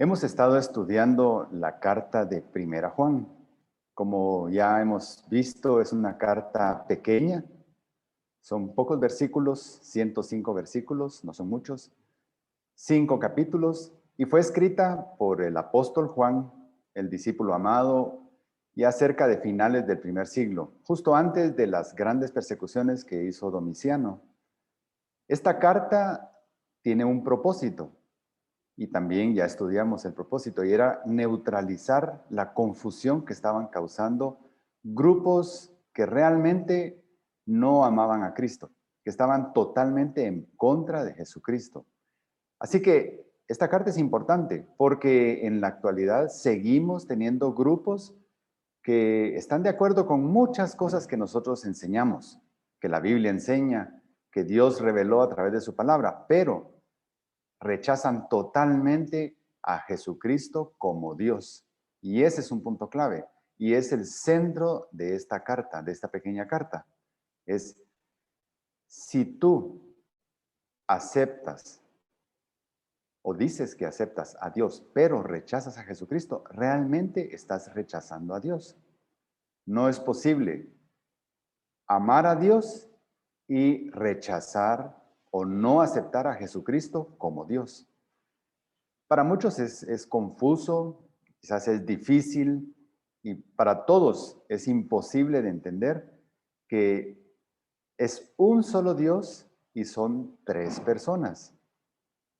Hemos estado estudiando la carta de Primera Juan. Como ya hemos visto, es una carta pequeña. Son pocos versículos, 105 versículos, no son muchos. 5 capítulos. Y fue escrita por el apóstol Juan, el discípulo amado, ya cerca de finales del primer siglo, justo antes de las grandes persecuciones que hizo Domiciano. Esta carta tiene un propósito. Y también ya estudiamos el propósito, y era neutralizar la confusión que estaban causando grupos que realmente no amaban a Cristo, que estaban totalmente en contra de Jesucristo. Así que esta carta es importante porque en la actualidad seguimos teniendo grupos que están de acuerdo con muchas cosas que nosotros enseñamos, que la Biblia enseña, que Dios reveló a través de su palabra, pero rechazan totalmente a Jesucristo como Dios. Y ese es un punto clave. Y es el centro de esta carta, de esta pequeña carta. Es, si tú aceptas o dices que aceptas a Dios, pero rechazas a Jesucristo, realmente estás rechazando a Dios. No es posible amar a Dios y rechazar o no aceptar a Jesucristo como Dios. Para muchos es confuso, quizás es difícil y para todos es imposible de entender que es un solo Dios y son tres personas.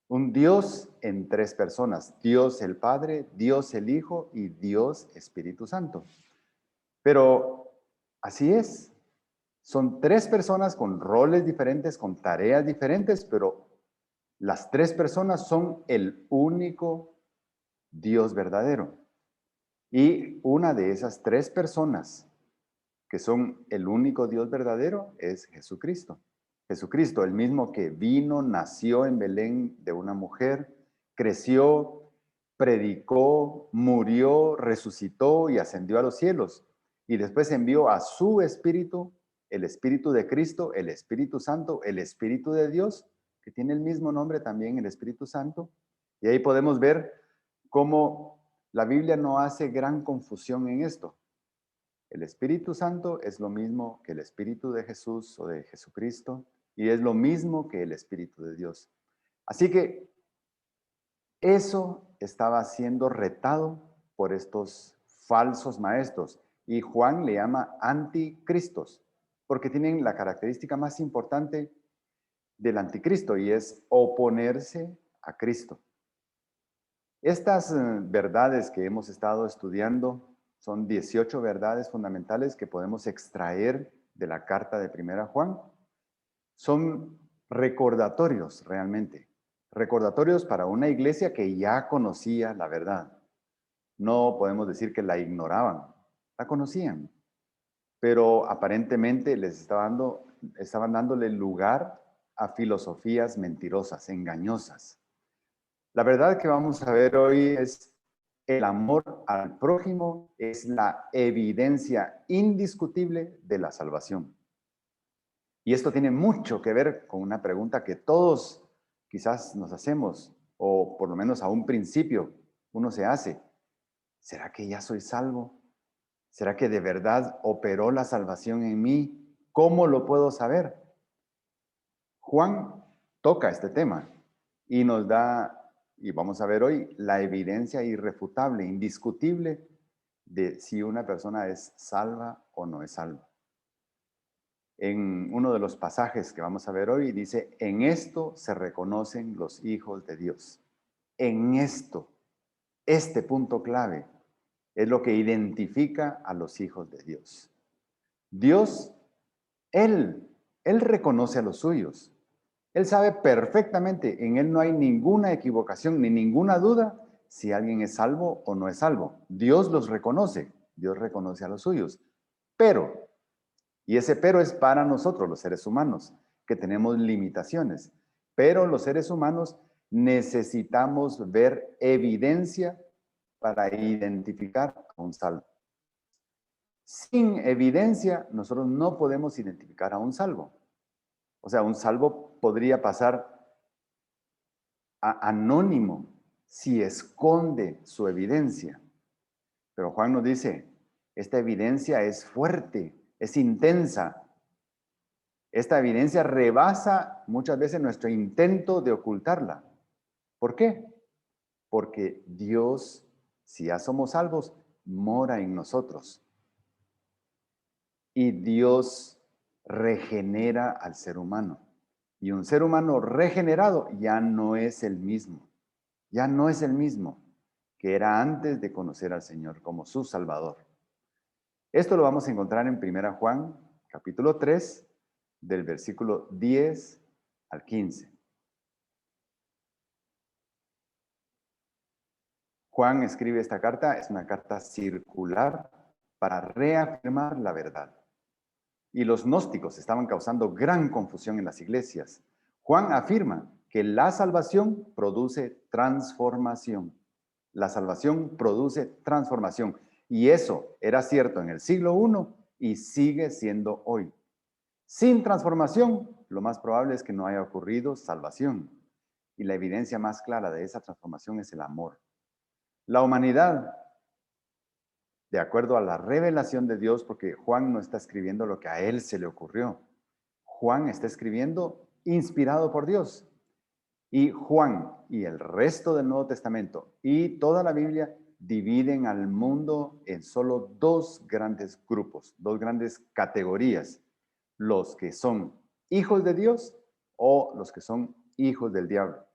Un Dios en tres personas, Dios el Padre, Dios el Hijo y Dios Espíritu Santo. Pero así es, son tres personas con roles diferentes, con tareas diferentes, pero las tres personas son el único Dios verdadero. Y una de esas tres personas que son el único Dios verdadero es Jesucristo. Jesucristo, el mismo que vino, nació en Belén de una mujer, creció, predicó, murió, resucitó y ascendió a los cielos. Y después envió a su Espíritu, el Espíritu de Cristo, el Espíritu Santo, el Espíritu de Dios, que tiene el mismo nombre también, el Espíritu Santo. Y ahí podemos ver cómo la Biblia no hace gran confusión en esto. El Espíritu Santo es lo mismo que el Espíritu de Jesús o de Jesucristo y es lo mismo que el Espíritu de Dios. Así que eso estaba siendo retado por estos falsos maestros y Juan le llama anticristos porque tienen la característica más importante del anticristo y es oponerse a Cristo. Estas verdades que hemos estado estudiando son 18 verdades fundamentales que podemos extraer de la carta de Primera Juan. Son recordatorios realmente, recordatorios para una iglesia que ya conocía la verdad. No podemos decir que la ignoraban, la conocían, pero aparentemente estaban dándole lugar a filosofías mentirosas, engañosas. La verdad que vamos a ver hoy es el amor al prójimo es la evidencia indiscutible de la salvación. Y esto tiene mucho que ver con una pregunta que todos quizás nos hacemos, o por lo menos a un principio uno se hace. ¿Será que ya soy salvo? ¿Será que de verdad operó la salvación en mí? ¿Cómo lo puedo saber? Juan toca este tema y nos da, y vamos a ver hoy, la evidencia irrefutable, indiscutible de si una persona es salva o no es salva. En uno de los pasajes que vamos a ver hoy dice, en esto se reconocen los hijos de Dios. En esto, este punto clave es lo que identifica a los hijos de Dios. Dios, Él reconoce a los suyos. Él sabe perfectamente, en Él no hay ninguna equivocación ni ninguna duda si alguien es salvo o no es salvo. Dios los reconoce, Dios reconoce a los suyos. Pero, y ese pero es para nosotros los seres humanos, que tenemos limitaciones. Pero los seres humanos necesitamos ver evidencia para identificar a un salvo. Sin evidencia, nosotros no podemos identificar a un salvo. O sea, un salvo podría pasar anónimo, si esconde su evidencia. Pero Juan nos dice, esta evidencia es fuerte, es intensa. Esta evidencia rebasa muchas veces nuestro intento de ocultarla. ¿Por qué? Porque Dios, si ya somos salvos, mora en nosotros. Y Dios regenera al ser humano. Y un ser humano regenerado ya no es el mismo. Ya no es el mismo que era antes de conocer al Señor como su Salvador. Esto lo vamos a encontrar en 1 Juan, capítulo 3, del versículo 10 al 15. Juan escribe esta carta, es una carta circular para reafirmar la verdad. Y los gnósticos estaban causando gran confusión en las iglesias. Juan afirma que la salvación produce transformación. La salvación produce transformación. Y eso era cierto en el siglo I y sigue siendo hoy. Sin transformación, lo más probable es que no haya ocurrido salvación. Y la evidencia más clara de esa transformación es el amor. La humanidad, de acuerdo a la revelación de Dios, porque Juan no está escribiendo lo que a él se le ocurrió. Juan está escribiendo inspirado por Dios. Y Juan y el resto del Nuevo Testamento y toda la Biblia dividen al mundo en solo dos grandes grupos, dos grandes categorías. Los que son hijos de Dios o los que son hijos del diablo.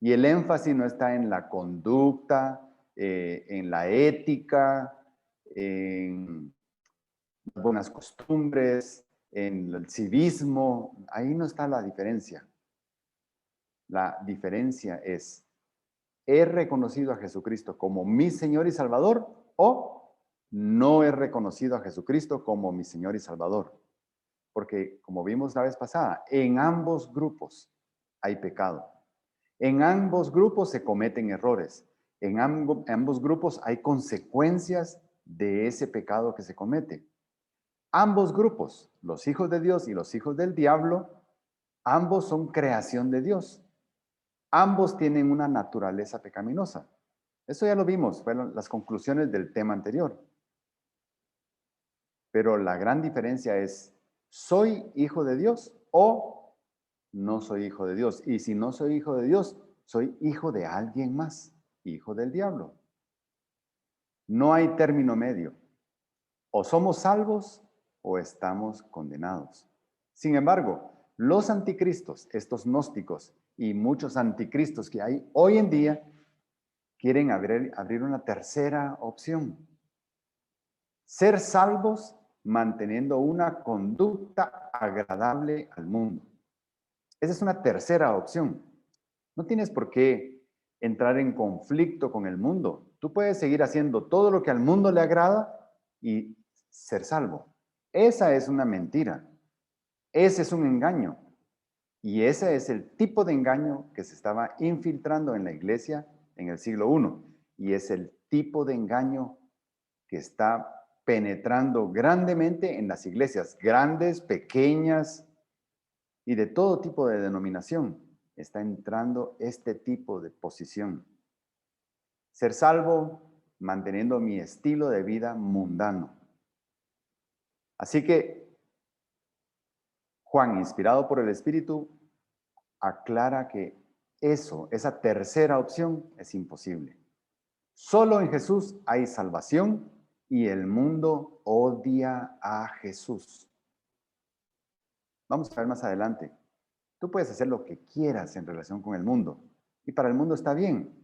Y el énfasis no está en la conducta, en la ética, en las buenas costumbres, en el civismo. Ahí no está la diferencia. La diferencia es, ¿he reconocido a Jesucristo como mi Señor y Salvador o no he reconocido a Jesucristo como mi Señor y Salvador? Porque, como vimos la vez pasada, en ambos grupos hay pecado. En ambos grupos se cometen errores. En ambos grupos hay consecuencias de ese pecado que se comete. Ambos grupos, los hijos de Dios y los hijos del diablo, ambos son creación de Dios. Ambos tienen una naturaleza pecaminosa. Eso ya lo vimos, fueron las conclusiones del tema anterior. Pero la gran diferencia es, ¿soy hijo de Dios o no soy hijo de Dios? Y si no soy hijo de Dios, soy hijo de alguien más, hijo del diablo. No hay término medio. O somos salvos o estamos condenados. Sin embargo, los anticristos, estos gnósticos y muchos anticristos que hay hoy en día, quieren abrir una tercera opción. Ser salvos manteniendo una conducta agradable al mundo. Esa es una tercera opción. No tienes por qué entrar en conflicto con el mundo. Tú puedes seguir haciendo todo lo que al mundo le agrada y ser salvo. Esa es una mentira. Ese es un engaño. Y ese es el tipo de engaño que se estaba infiltrando en la iglesia en el siglo I. Y es el tipo de engaño que está penetrando grandemente en las iglesias, grandes, pequeñas y de todo tipo de denominación. Está entrando este tipo de posición. Ser salvo manteniendo mi estilo de vida mundano. Así que Juan, inspirado por el Espíritu, aclara que esa tercera opción es imposible. Solo en Jesús hay salvación y el mundo odia a Jesús. Vamos a ver más adelante. Tú puedes hacer lo que quieras en relación con el mundo y para el mundo está bien.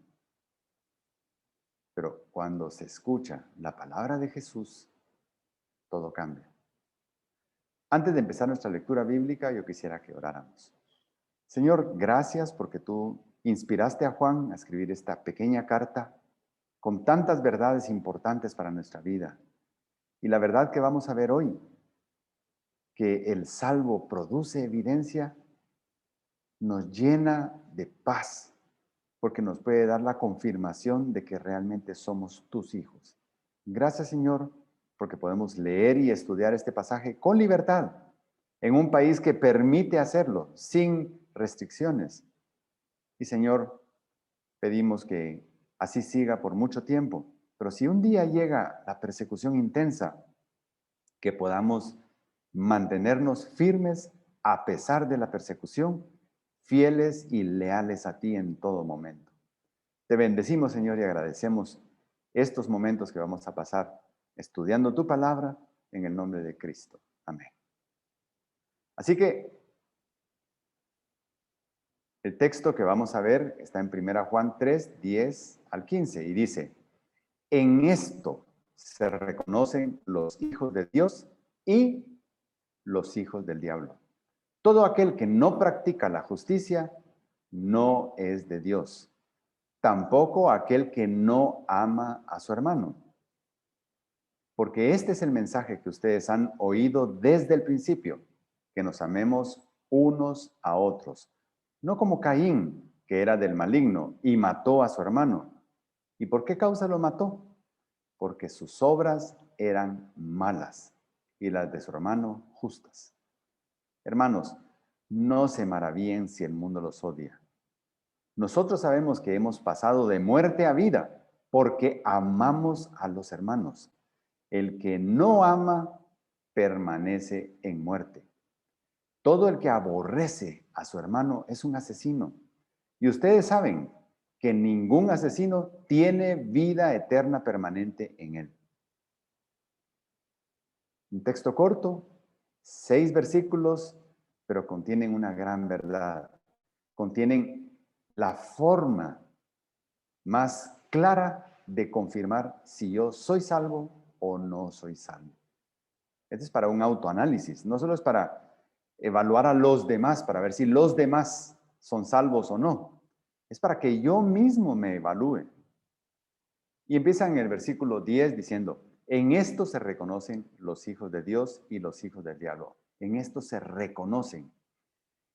Pero cuando se escucha la palabra de Jesús, todo cambia. Antes de empezar nuestra lectura bíblica, yo quisiera que oráramos. Señor, gracias porque tú inspiraste a Juan a escribir esta pequeña carta con tantas verdades importantes para nuestra vida. Y la verdad que vamos a ver hoy, que el salvo produce evidencia, nos llena de paz, porque nos puede dar la confirmación de que realmente somos tus hijos. Gracias, Señor, porque podemos leer y estudiar este pasaje con libertad, en un país que permite hacerlo, sin restricciones. Y, Señor, Pedimos que así siga por mucho tiempo. Pero si un día llega la persecución intensa, que podamos mantenernos firmes a pesar de la persecución, fieles y leales a ti en todo momento. Te bendecimos, Señor, y agradecemos estos momentos que vamos a pasar estudiando tu palabra en el nombre de Cristo. Amén. Así que el texto que vamos a ver está en 1 Juan 3, 10 al 15 y dice, en esto se reconocen los hijos de Dios y los hijos del diablo. Todo aquel que no practica la justicia no es de Dios. Tampoco aquel que no ama a su hermano. Porque este es el mensaje que ustedes han oído desde el principio, que nos amemos unos a otros. No como Caín, que era del maligno y mató a su hermano. ¿Y por qué causa lo mató? Porque sus obras eran malas y las de su hermano justas. Hermanos, no se maravillen si el mundo los odia. Nosotros sabemos que hemos pasado de muerte a vida porque amamos a los hermanos. El que no ama permanece en muerte. Todo el que aborrece a su hermano es un asesino. Y ustedes saben que ningún asesino tiene vida eterna permanente en él. Un texto corto, 6 versículos, pero contienen una gran verdad. Contienen la forma más clara de confirmar si yo soy salvo o no soy salvo. Este es para un autoanálisis, no solo es para evaluar a los demás, para ver si los demás son salvos o no. Es para que yo mismo me evalúe. Y empieza en el versículo 10 diciendo, en esto se reconocen los hijos de Dios y los hijos del diablo. En esto se reconocen.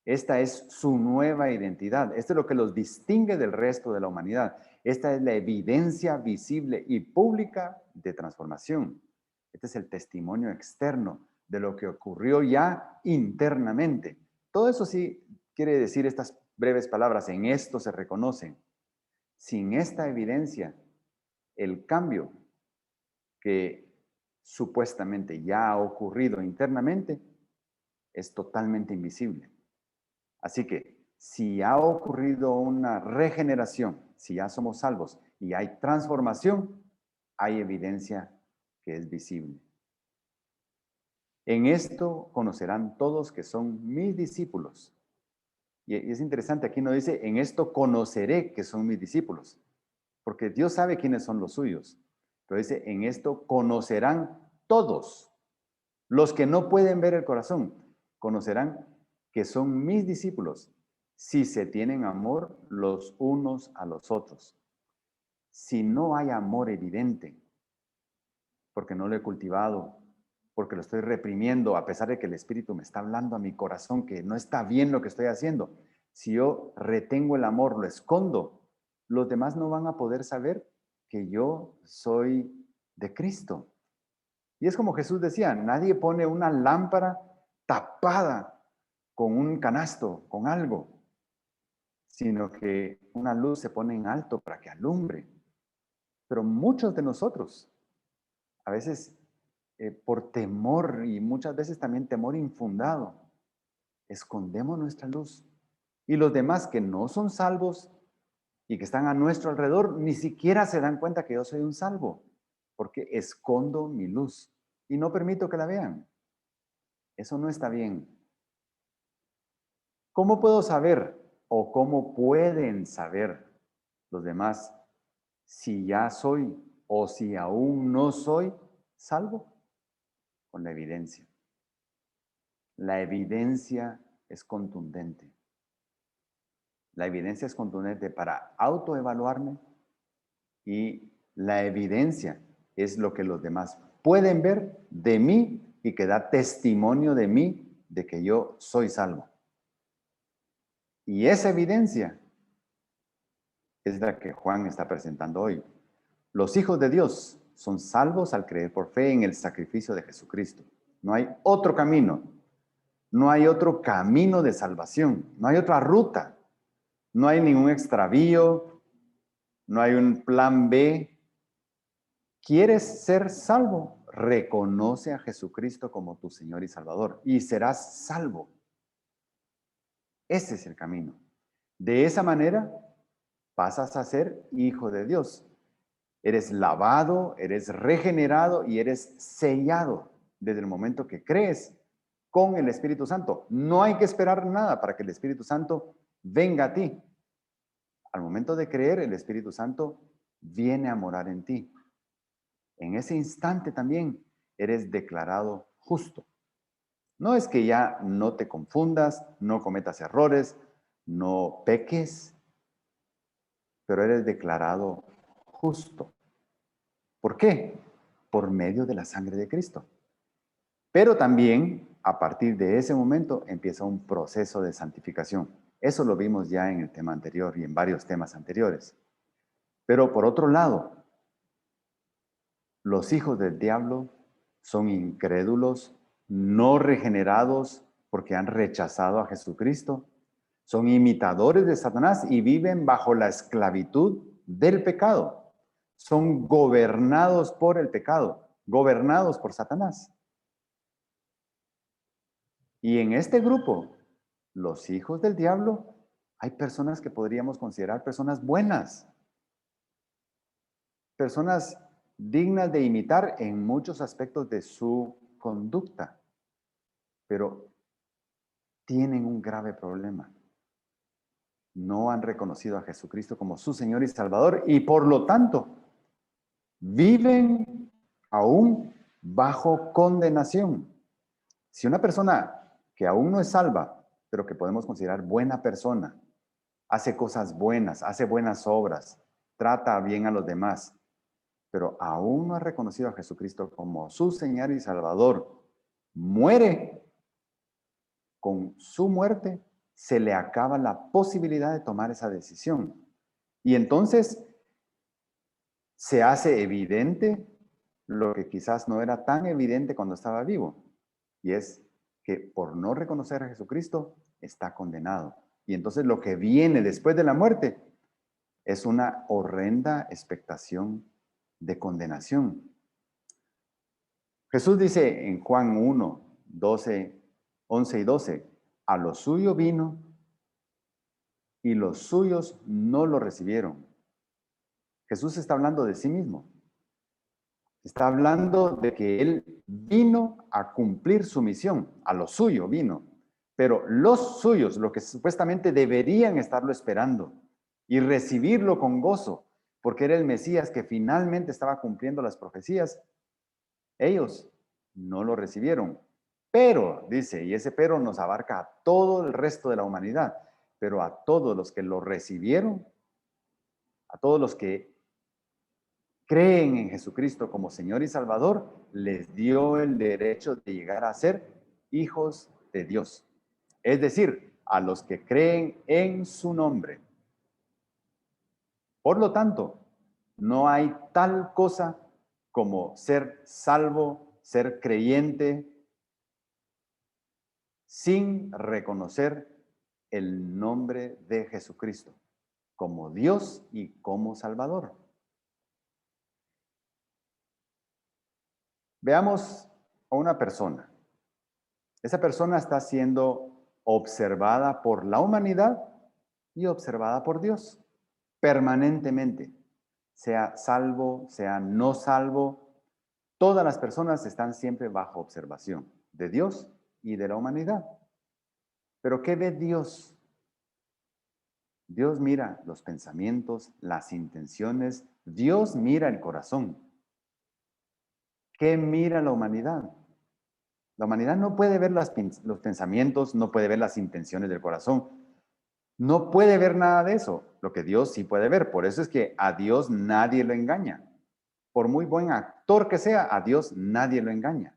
Esta es su nueva identidad. Esto es lo que los distingue del resto de la humanidad. Esta es la evidencia visible y pública de transformación. Este es el testimonio externo de lo que ocurrió ya internamente. Todo eso sí quiere decir estas breves palabras. En esto se reconocen. Sin esta evidencia, el cambio que supuestamente ya ha ocurrido internamente es totalmente invisible. Así que si ha ocurrido una regeneración, si ya somos salvos y hay transformación, hay evidencia que es visible. En esto conocerán todos que son mis discípulos. Y es interesante, aquí no dice, en esto conoceré que son mis discípulos, porque Dios sabe quiénes son los suyos. Pero dice, en esto conocerán todos. Los que no pueden ver el corazón, conocerán que son mis discípulos si se tienen amor los unos a los otros. Si no hay amor evidente, porque no lo he cultivado, porque lo estoy reprimiendo, a pesar de que el Espíritu me está hablando a mi corazón que no está bien lo que estoy haciendo. Si yo retengo el amor, lo escondo, los demás no van a poder saber que yo soy de Cristo. Y es como Jesús decía, nadie pone una lámpara tapada con un canasto, con algo, sino que una luz se pone en alto para que alumbre. Pero muchos de nosotros, a veces por temor y muchas veces también temor infundado, escondemos nuestra luz. Y los demás que no son salvos y que están a nuestro alrededor, ni siquiera se dan cuenta que yo soy un salvo, porque escondo mi luz y no permito que la vean. Eso no está bien. ¿Cómo puedo saber o cómo pueden saber los demás si ya soy o si aún no soy salvo? Con la evidencia. La evidencia es contundente. La evidencia es contundente para autoevaluarme y la evidencia es lo que los demás pueden ver de mí y que da testimonio de mí de que yo soy salvo. Y esa evidencia es la que Juan está presentando hoy. Los hijos de Dios son salvos al creer por fe en el sacrificio de Jesucristo. No hay otro camino. No hay otro camino de salvación. No hay otra ruta. No hay ningún extravío. No hay un plan B. ¿Quieres ser salvo? Reconoce a Jesucristo como tu Señor y Salvador y serás salvo. Ese es el camino. De esa manera pasas a ser hijo de Dios. Eres lavado, eres regenerado y eres sellado desde el momento que crees con el Espíritu Santo. No hay que esperar nada para que el Espíritu Santo venga a ti. Al momento de creer, el Espíritu Santo viene a morar en ti. En ese instante también eres declarado justo. No es que ya no te confundas, no cometas errores, no peques, pero eres declarado justo. ¿Por qué? Por medio de la sangre de Cristo. Pero también, a partir de ese momento, empieza un proceso de santificación. Eso lo vimos ya en el tema anterior y en varios temas anteriores. Pero por otro lado, los hijos del diablo son incrédulos, no regenerados porque han rechazado a Jesucristo. Son imitadores de Satanás y viven bajo la esclavitud del pecado. Son gobernados por el pecado, gobernados por Satanás. Y en este grupo, los hijos del diablo, hay personas que podríamos considerar personas buenas, personas dignas de imitar en muchos aspectos de su conducta, pero tienen un grave problema. No han reconocido a Jesucristo como su Señor y Salvador y por lo tanto viven aún bajo condenación. Si una persona que aún no es salva, pero que podemos considerar buena persona, hace cosas buenas, hace buenas obras, trata bien a los demás, pero aún no ha reconocido a Jesucristo como su Señor y Salvador, muere, con su muerte se le acaba la posibilidad de tomar esa decisión. Y entonces se hace evidente lo que quizás no era tan evidente cuando estaba vivo, y es que por no reconocer a Jesucristo está condenado. Y entonces lo que viene después de la muerte es una horrenda expectación de condenación. Jesús dice en Juan 1, 12, 11 y 12, a lo suyo vino y los suyos no lo recibieron. Jesús está hablando de sí mismo. Está hablando de que Él vino a cumplir su misión, a lo suyo vino, pero los suyos, lo que supuestamente deberían estarlo esperando y recibirlo con gozo, porque era el Mesías que finalmente estaba cumpliendo las profecías, ellos no lo recibieron. Pero, dice, y ese pero nos abarca a todo el resto de la humanidad, pero a todos los que lo recibieron, a todos los que creen en Jesucristo como Señor y Salvador, les dio el derecho de llegar a ser hijos de Dios. Es decir, a los que creen en su nombre. Por lo tanto, no hay tal cosa como ser salvo, ser creyente, sin reconocer el nombre de Jesucristo como Dios y como Salvador. Veamos a una persona. Esa persona está siendo observada por la humanidad y observada por Dios permanentemente. Sea salvo, sea no salvo, todas las personas están siempre bajo observación de Dios y de la humanidad. Pero ¿qué ve Dios? Dios mira los pensamientos, las intenciones, Dios mira el corazón. ¿Qué mira la humanidad? La humanidad no puede ver los pensamientos, no puede ver las intenciones del corazón, no puede ver nada de eso, lo que Dios sí puede ver. Por eso es que a Dios nadie lo engaña. Por muy buen actor que sea, a Dios nadie lo engaña.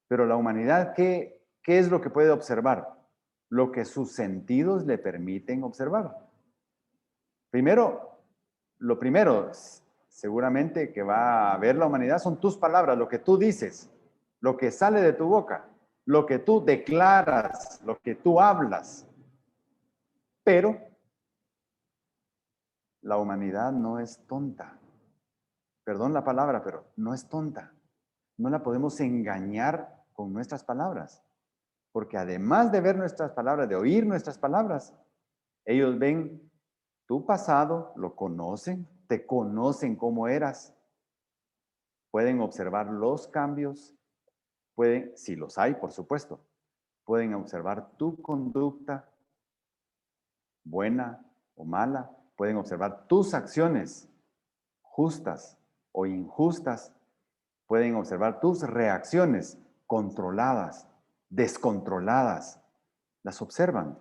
Pero la humanidad, ¿qué es lo que puede observar? Lo que sus sentidos le permiten observar. Primero, lo primero, seguramente que va a ver la humanidad son tus palabras, lo que tú dices, lo que sale de tu boca, lo que tú declaras, lo que tú hablas. Pero La humanidad no es tonta. Perdón la palabra, pero no es tonta. No la podemos engañar con nuestras palabras. Porque además de ver nuestras palabras, de oír nuestras palabras, ellos ven tu pasado, lo conocen, te conocen cómo eras. Pueden observar los cambios, pueden, si los hay, por supuesto, pueden observar tu conducta, buena o mala, pueden observar tus acciones, justas o injustas, pueden observar tus reacciones, controladas, descontroladas, las observan.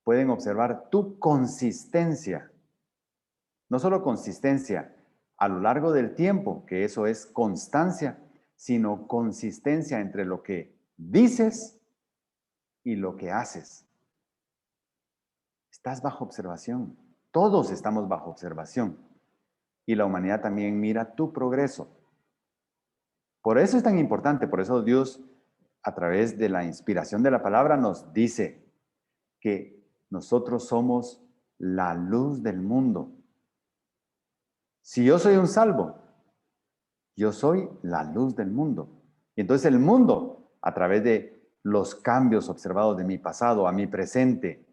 Pueden observar tu consistencia, no solo consistencia a lo largo del tiempo, que eso es constancia, sino consistencia entre lo que dices y lo que haces. Estás bajo observación. Todos estamos bajo observación. Y la humanidad también mira tu progreso. Por eso es tan importante, por eso Dios, a través de la inspiración de la palabra, nos dice que nosotros somos la luz del mundo. Si yo soy un salvo, yo soy la luz del mundo. Y entonces el mundo, a través de los cambios observados de mi pasado a mi presente,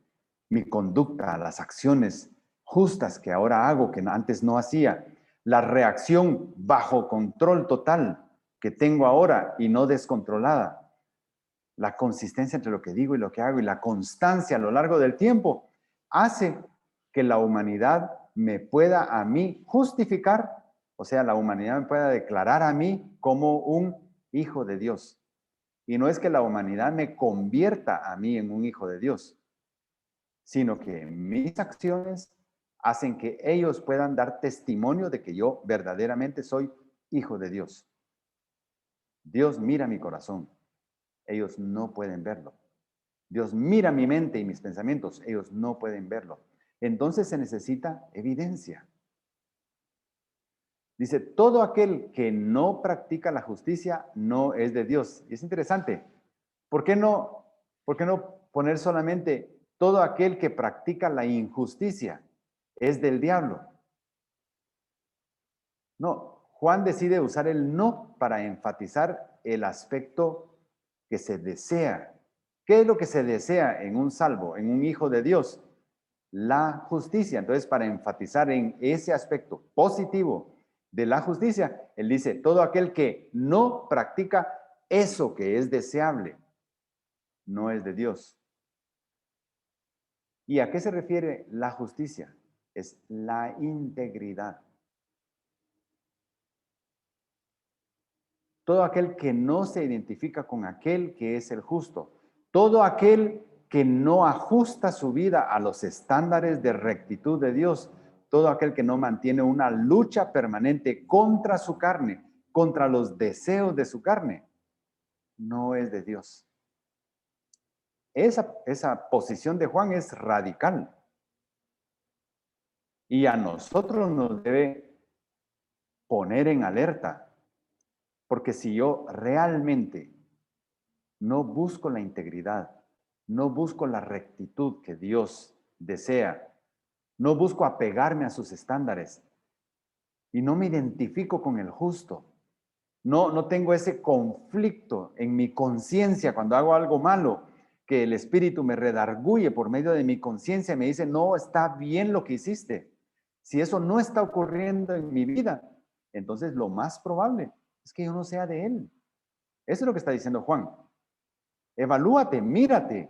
mi conducta, las acciones justas que ahora hago, que antes no hacía, la reacción bajo control total que tengo ahora y no descontrolada, la consistencia entre lo que digo y lo que hago y la constancia a lo largo del tiempo, hace que la humanidad me pueda a mí justificar, o sea, la humanidad me pueda declarar a mí como un hijo de Dios. Y no es que la humanidad me convierta a mí en un hijo de Dios, sino que mis acciones hacen que ellos puedan dar testimonio de que yo verdaderamente soy hijo de Dios. Dios mira mi corazón, ellos no pueden verlo. Dios mira mi mente y mis pensamientos, ellos no pueden verlo. Entonces se necesita evidencia. Dice, todo aquel que no practica la justicia no es de Dios. Y es interesante. ¿Por qué no poner solamente todo aquel que practica la injusticia es del diablo? No, Juan decide usar el no para enfatizar el aspecto que se desea. ¿Qué es lo que se desea en un salvo, en un hijo de Dios? La justicia. Entonces, para enfatizar en ese aspecto positivo de la justicia, él dice, todo aquel que no practica eso que es deseable, no es de Dios. ¿Y a qué se refiere la justicia? Es la integridad. Todo aquel que no se identifica con aquel que es el justo, todo aquel que no ajusta su vida a los estándares de rectitud de Dios, todo aquel que no mantiene una lucha permanente contra su carne, contra los deseos de su carne, no es de Dios. Esa posición de Juan es radical. Y a nosotros nos debe poner en alerta, porque si yo realmente no busco la integridad, no busco la rectitud que Dios desea, no busco apegarme a sus estándares y no me identifico con el justo, no tengo ese conflicto en mi conciencia cuando hago algo malo, que el Espíritu me redarguye por medio de mi conciencia y me dice, no, está bien lo que hiciste. Si eso no está ocurriendo en mi vida, entonces lo más probable es que yo no sea de Él. Eso es lo que está diciendo Juan. Evalúate, mírate.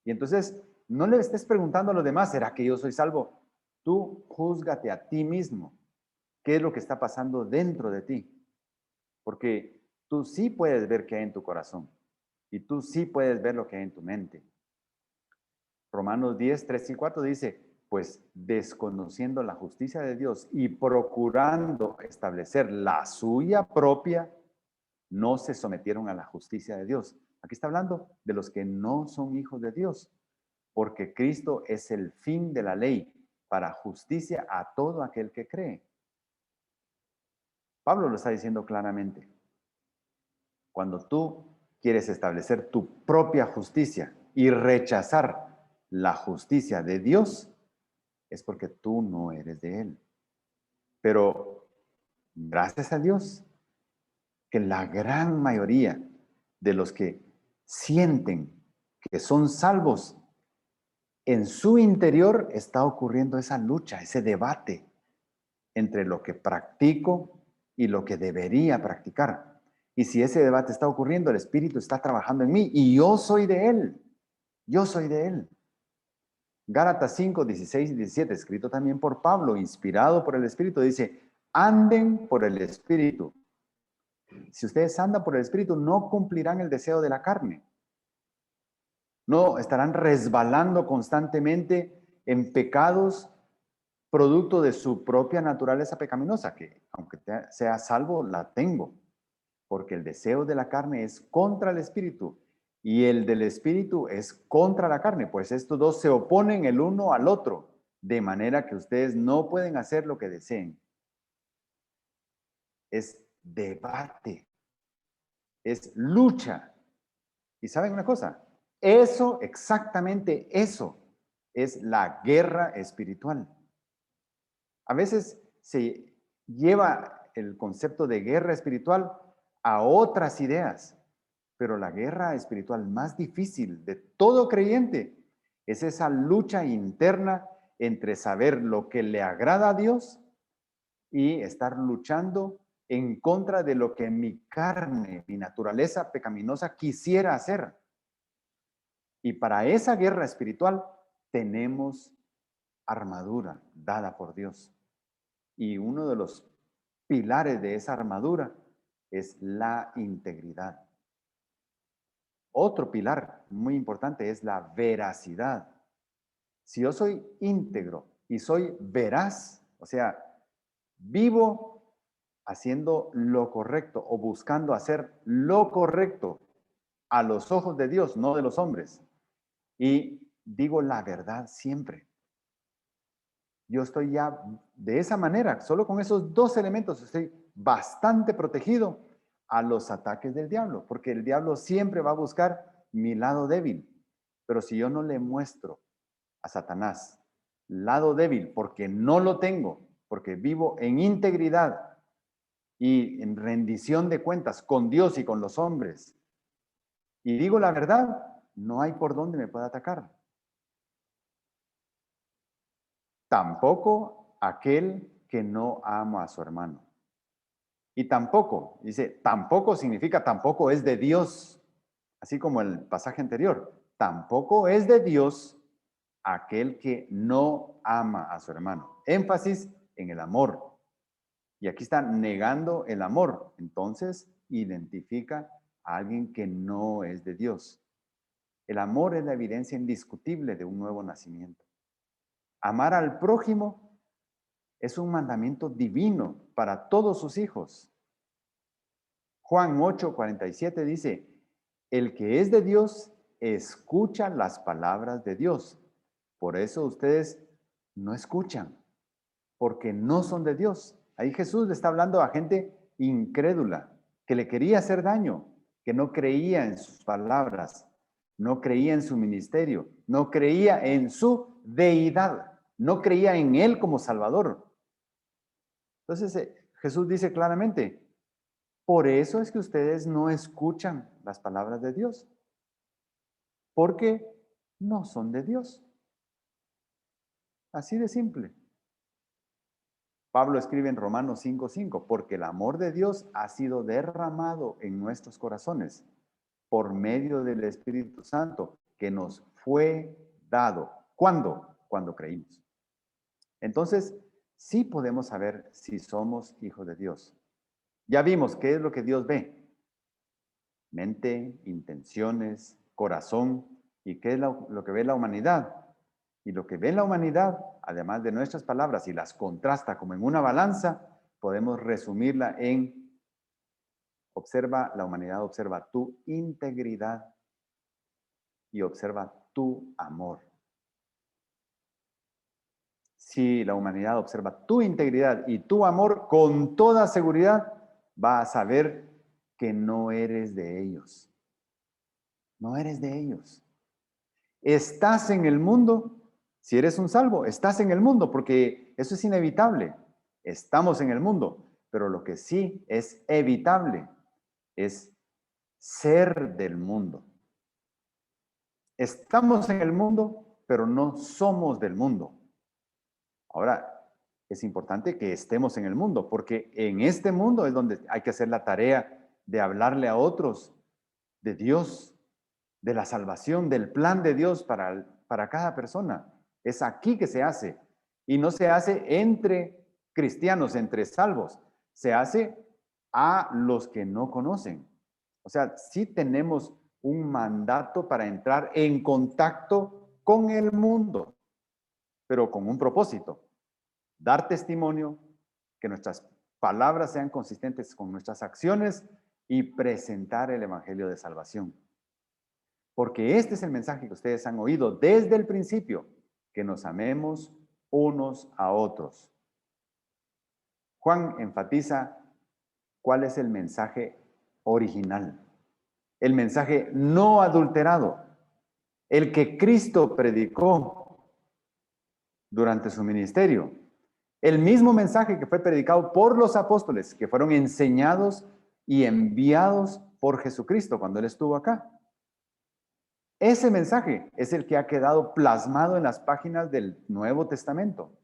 Y entonces no le estés preguntando a los demás, ¿será que yo soy salvo? Tú júzgate a ti mismo. ¿Qué es lo que está pasando dentro de ti? Porque tú sí puedes ver qué hay en tu corazón y tú sí puedes ver lo que hay en tu mente. Romanos 10, 3 y 4 dice, pues desconociendo la justicia de Dios y procurando establecer la suya propia, no se sometieron a la justicia de Dios. Aquí está hablando de los que no son hijos de Dios, porque Cristo es el fin de la ley para justicia a todo aquel que cree. Pablo lo está diciendo claramente. Cuando tú quieres establecer tu propia justicia y rechazar la justicia de Dios, es porque tú no eres de Él. Pero gracias a Dios que la gran mayoría de los que sienten que son salvos, en su interior está ocurriendo esa lucha, ese debate entre lo que practico y lo que debería practicar. Y si ese debate está ocurriendo, el Espíritu está trabajando en mí y yo soy de Él. Yo soy de Él. Gálatas 5, 16 y 17, escrito también por Pablo, inspirado por el Espíritu, dice, anden por el Espíritu. Si ustedes andan por el Espíritu, no cumplirán el deseo de la carne. No estarán resbalando constantemente en pecados producto de su propia naturaleza pecaminosa, que aunque sea salvo, la tengo, porque el deseo de la carne es contra el Espíritu y el del Espíritu es contra la carne, pues estos dos se oponen el uno al otro, de manera que ustedes no pueden hacer lo que deseen. Es debate, es lucha. ¿Y saben una cosa? Eso, exactamente eso, es la guerra espiritual. A veces se lleva el concepto de guerra espiritual a otras ideas, pero la guerra espiritual más difícil de todo creyente es esa lucha interna entre saber lo que le agrada a Dios y estar luchando en contra de lo que mi carne, mi naturaleza pecaminosa quisiera hacer. Y para esa guerra espiritual tenemos armadura dada por Dios. Y uno de los pilares de esa armadura es la integridad. Otro pilar muy importante es la veracidad. Si yo soy íntegro y soy veraz, o sea, vivo haciendo lo correcto o buscando hacer lo correcto a los ojos de Dios, no de los hombres, y digo la verdad siempre. Yo estoy ya de esa manera, solo con esos dos elementos estoy bastante protegido a los ataques del diablo, porque el diablo siempre va a buscar mi lado débil. Pero si yo no le muestro a Satanás lado débil, porque no lo tengo, porque vivo en integridad y en rendición de cuentas con Dios y con los hombres, y digo la verdad, no hay por dónde me pueda atacar. Tampoco aquel que no ama a su hermano. Y tampoco, dice, tampoco significa tampoco es de Dios, así como el pasaje anterior. Tampoco es de Dios aquel que no ama a su hermano. Énfasis en el amor. Y aquí está negando el amor. Entonces, identifica a alguien que no es de Dios. El amor es la evidencia indiscutible de un nuevo nacimiento. Amar al prójimo es un mandamiento divino para todos sus hijos. Juan 8:47 dice, el que es de Dios escucha las palabras de Dios. Por eso ustedes no escuchan, porque no son de Dios. Ahí Jesús le está hablando a gente incrédula, que le quería hacer daño, que no creía en sus palabras, no creía en su ministerio, no creía en su deidad, no creía en Él como Salvador. Entonces Jesús dice claramente, por eso es que ustedes no escuchan las palabras de Dios, porque no son de Dios. Así de simple. Pablo escribe en Romanos 5:5, porque el amor de Dios ha sido derramado en nuestros corazones por medio del Espíritu Santo que nos fue dado. ¿Cuándo? Cuando creímos. Entonces, sí podemos saber si somos hijos de Dios. Ya vimos qué es lo que Dios ve. Mente, intenciones, corazón, y qué es lo que ve la humanidad. Y lo que ve la humanidad, además de nuestras palabras, y las contrasta como en una balanza, podemos resumirla en, la humanidad observa tu integridad y observa tu amor. Si la humanidad observa tu integridad y tu amor, con toda seguridad va a saber que no eres de ellos. No eres de ellos. Estás en el mundo, Si eres un salvo, estás en el mundo, porque eso es inevitable. Estamos en el mundo, pero lo que sí es evitable es ser del mundo. Estamos en el mundo, pero no somos del mundo. Ahora, es importante que estemos en el mundo, porque en este mundo es donde hay que hacer la tarea de hablarle a otros de Dios, de la salvación, del plan de Dios para cada persona. Es aquí que se hace. Y no se hace entre cristianos, entre salvos. Se hace a los que no conocen. O sea, sí tenemos un mandato para entrar en contacto con el mundo, pero con un propósito: dar testimonio, que nuestras palabras sean consistentes con nuestras acciones y presentar el evangelio de salvación. Porque este es el mensaje que ustedes han oído desde el principio, que nos amemos unos a otros. Juan enfatiza cuál es el mensaje original, el mensaje no adulterado, el que Cristo predicó durante su ministerio. El mismo mensaje que fue predicado por los apóstoles, que fueron enseñados y enviados por Jesucristo cuando Él estuvo acá. Ese mensaje es el que ha quedado plasmado en las páginas del Nuevo Testamento.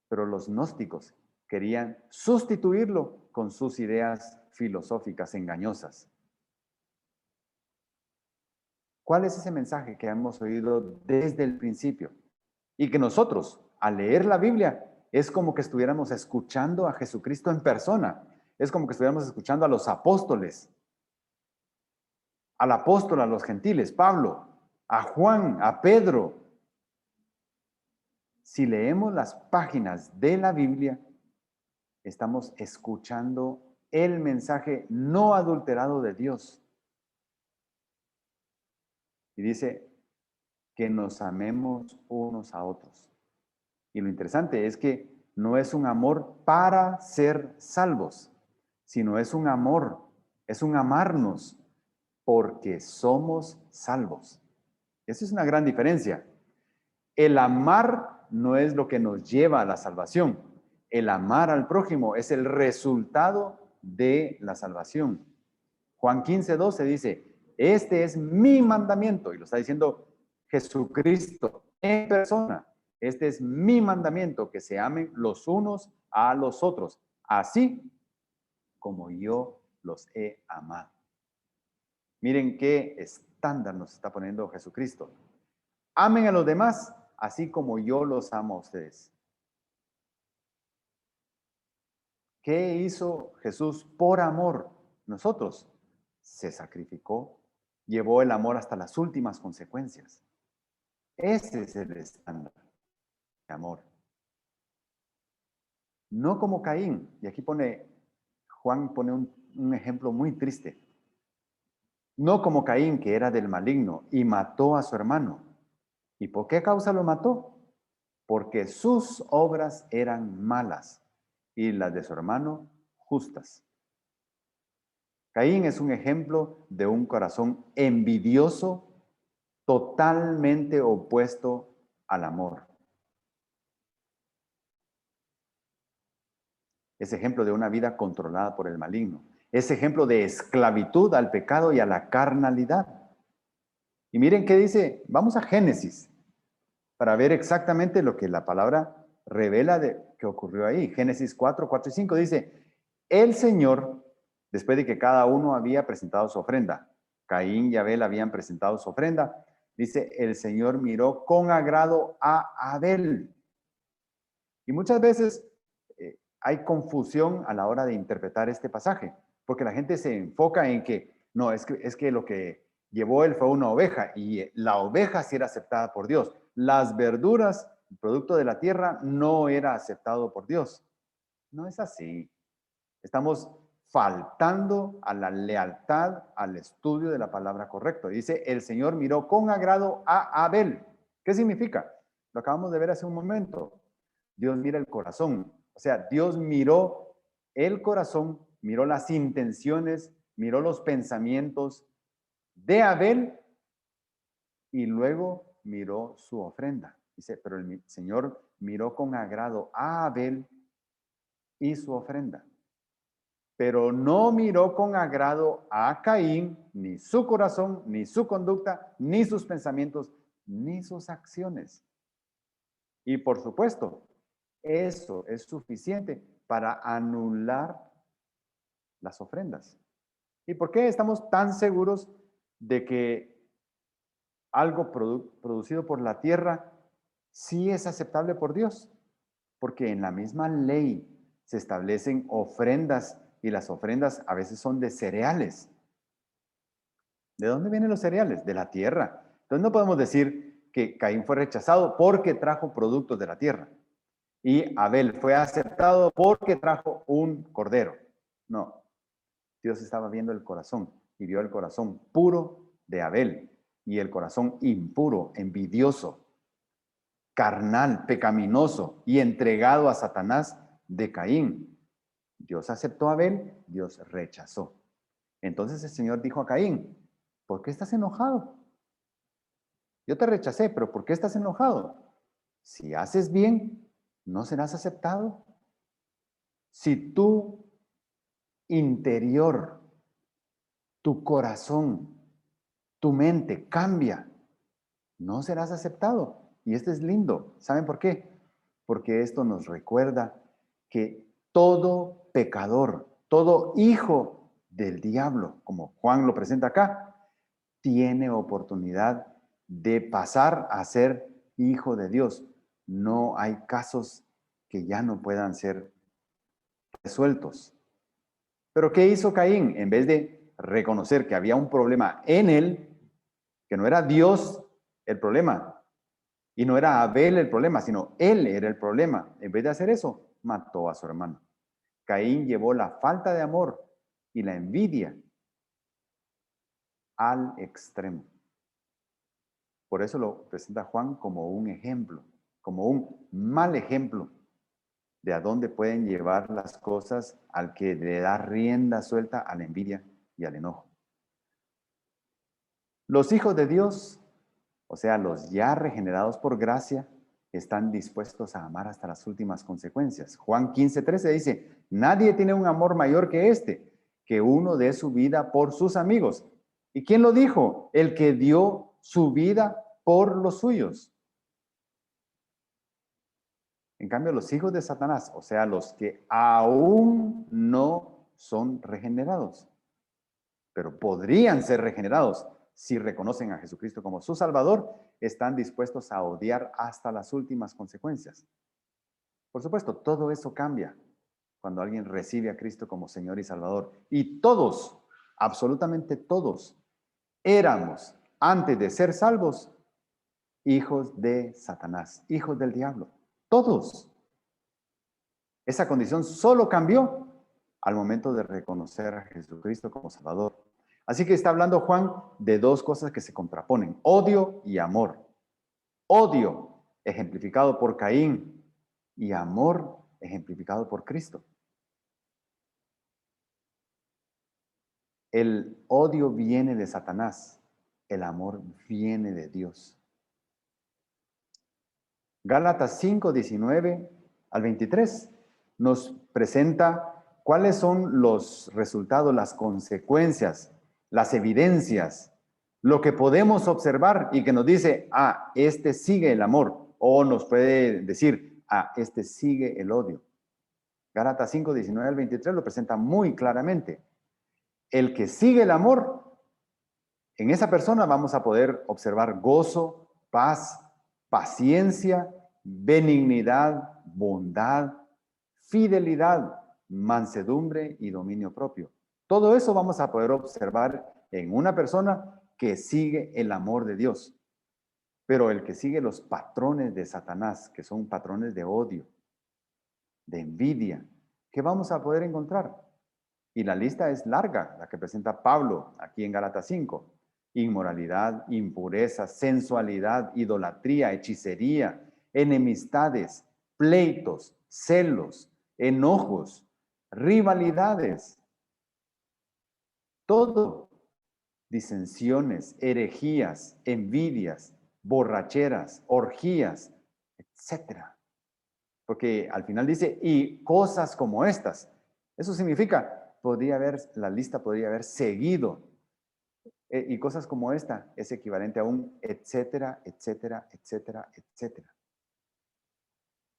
Pero los gnósticos querían sustituirlo con sus ideas filosóficas engañosas. ¿Cuál es ese mensaje que hemos oído desde el principio? Y que nosotros, al leer la Biblia, es como que estuviéramos escuchando a Jesucristo en persona. Es como que estuviéramos escuchando a los apóstoles, al apóstol, a los gentiles, Pablo, a Juan, a Pedro. Si leemos las páginas de la Biblia, estamos escuchando el mensaje no adulterado de Dios. Y dice que nos amemos unos a otros. Y lo interesante es que no es un amor para ser salvos, sino es un amor, es un amarnos porque somos salvos. Esa es una gran diferencia. El amar no es lo que nos lleva a la salvación. El amar al prójimo es el resultado de la salvación. Juan 15:12 dice, este es mi mandamiento, y lo está diciendo Jesucristo en persona. Este es mi mandamiento, que se amen los unos a los otros, así como yo los he amado. Miren qué estándar nos está poniendo Jesucristo. Amen a los demás, así como yo los amo a ustedes. ¿Qué hizo Jesús por amor? Nosotros. Se sacrificó, llevó el amor hasta las últimas consecuencias. Ese es el estándar de amor. No como Caín. Y aquí Juan pone un ejemplo muy triste. No como Caín, que era del maligno y mató a su hermano. ¿Y por qué causa lo mató? Porque sus obras eran malas y las de su hermano justas. Caín es un ejemplo de un corazón envidioso, totalmente opuesto al amor. Es ejemplo de una vida controlada por el maligno. Es ejemplo de esclavitud al pecado y a la carnalidad. Y miren qué dice, vamos a Génesis, para ver exactamente lo que la palabra revela de que ocurrió ahí. Génesis 4:4 y 5 dice, el Señor, después de que cada uno había presentado su ofrenda, Caín y Abel habían presentado su ofrenda, dice, el Señor miró con agrado a Abel. Y muchas veces hay confusión a la hora de interpretar este pasaje, porque la gente se enfoca en que, no, es que lo que llevó él fue una oveja, y la oveja sí era aceptada por Dios. Las verduras, el producto de la tierra, no era aceptado por Dios. No es así. Estamos faltando a la lealtad al estudio de la palabra correcta. Dice, el Señor miró con agrado a Abel. ¿Qué significa? Lo acabamos de ver hace un momento. Dios mira el corazón. O sea, Dios miró el corazón, miró las intenciones, miró los pensamientos de Abel y luego miró su ofrenda. Dice, pero el Señor miró con agrado a Abel y su ofrenda. Pero no miró con agrado a Caín, ni su corazón, ni su conducta, ni sus pensamientos, ni sus acciones. Y por supuesto, eso es suficiente para anular las ofrendas. ¿Y por qué estamos tan seguros de que algo producido por la tierra sí es aceptable por Dios? Porque en la misma ley se establecen ofrendas y las ofrendas a veces son de cereales. ¿De dónde vienen los cereales? De la tierra. Entonces no podemos decir que Caín fue rechazado porque trajo productos de la tierra y Abel fue aceptado porque trajo un cordero. No, Dios estaba viendo el corazón y vio el corazón puro de Abel y el corazón impuro, envidioso, carnal, pecaminoso y entregado a Satanás de Caín. Dios aceptó a Abel, Dios rechazó. Entonces el Señor dijo a Caín, ¿por qué estás enojado? Yo te rechacé, pero ¿por qué estás enojado? Si haces bien, ¿no serás aceptado? Si tu interior, tu corazón, tu mente cambia, no serás aceptado. Y esto es lindo. ¿Saben por qué? Porque esto nos recuerda que todo pecador, todo hijo del diablo, como Juan lo presenta acá, tiene oportunidad de pasar a ser hijo de Dios. No hay casos que ya no puedan ser resueltos. Pero ¿qué hizo Caín? En vez de reconocer que había un problema en él, que no era Dios el problema, y no era Abel el problema, sino él era el problema. En vez de hacer eso, mató a su hermano. Caín llevó la falta de amor y la envidia al extremo. Por eso lo presenta Juan como un ejemplo, como un mal ejemplo de a dónde pueden llevar las cosas al que le da rienda suelta a la envidia y al enojo. Los hijos de Dios, o sea, los ya regenerados por gracia, están dispuestos a amar hasta las últimas consecuencias. Juan 15:13 dice, nadie tiene un amor mayor que este, que uno dé su vida por sus amigos. ¿Y quién lo dijo? El que dio su vida por los suyos. En cambio, los hijos de Satanás, o sea, los que aún no son regenerados, pero podrían ser regenerados si reconocen a Jesucristo como su Salvador, están dispuestos a odiar hasta las últimas consecuencias. Por supuesto, todo eso cambia cuando alguien recibe a Cristo como Señor y Salvador. Y todos, absolutamente todos, éramos, antes de ser salvos, hijos de Satanás, hijos del diablo. Todos. Esa condición solo cambió al momento de reconocer a Jesucristo como Salvador. Así que está hablando Juan de dos cosas que se contraponen, odio y amor. Odio ejemplificado por Caín y amor ejemplificado por Cristo. El odio viene de Satanás, el amor viene de Dios. Gálatas 5:19-23 nos presenta cuáles son los resultados, las consecuencias, las evidencias, lo que podemos observar y que nos dice, este sigue el amor, o nos puede decir, este sigue el odio. Gálatas 5:19-23 lo presenta muy claramente. El que sigue el amor, en esa persona vamos a poder observar gozo, paz, paciencia, benignidad, bondad, fidelidad, mansedumbre y dominio propio. Todo eso vamos a poder observar en una persona que sigue el amor de Dios. Pero el que sigue los patrones de Satanás, que son patrones de odio, de envidia, ¿qué vamos a poder encontrar? Y la lista es larga, la que presenta Pablo aquí en Gálatas 5. Inmoralidad, impureza, sensualidad, idolatría, hechicería, enemistades, pleitos, celos, enojos, rivalidades. Todo, disensiones, herejías, envidias, borracheras, orgías, etcétera. Porque al final dice, y cosas como estas. Eso significa, la lista podría haber seguido. Y cosas como esta es equivalente a un etcétera, etcétera, etcétera, etcétera.